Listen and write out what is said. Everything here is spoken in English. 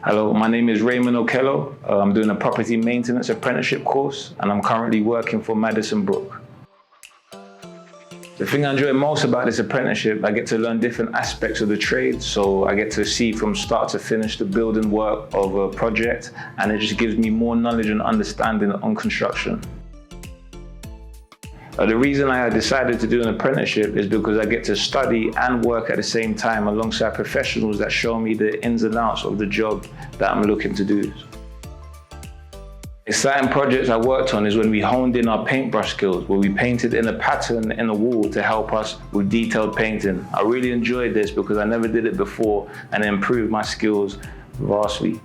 Hello, my name is Raymond. I'm doing a property maintenance apprenticeship course, and I'm currently working for Madison Brook. The thing I enjoy most about this apprenticeship, I get to learn different aspects of the trade, so I get to see from start to finish the building work of a project, and it just gives me more knowledge and understanding on construction. The reason I decided to do an apprenticeship is because I get to study and work at the same time alongside professionals that show me the ins and outs of the job that I'm looking to do. Exciting projects I worked on is when we honed in our paintbrush skills, where we painted in a pattern in the wall to help us with detailed painting. I really enjoyed this because I never did it before, and it improved my skills vastly.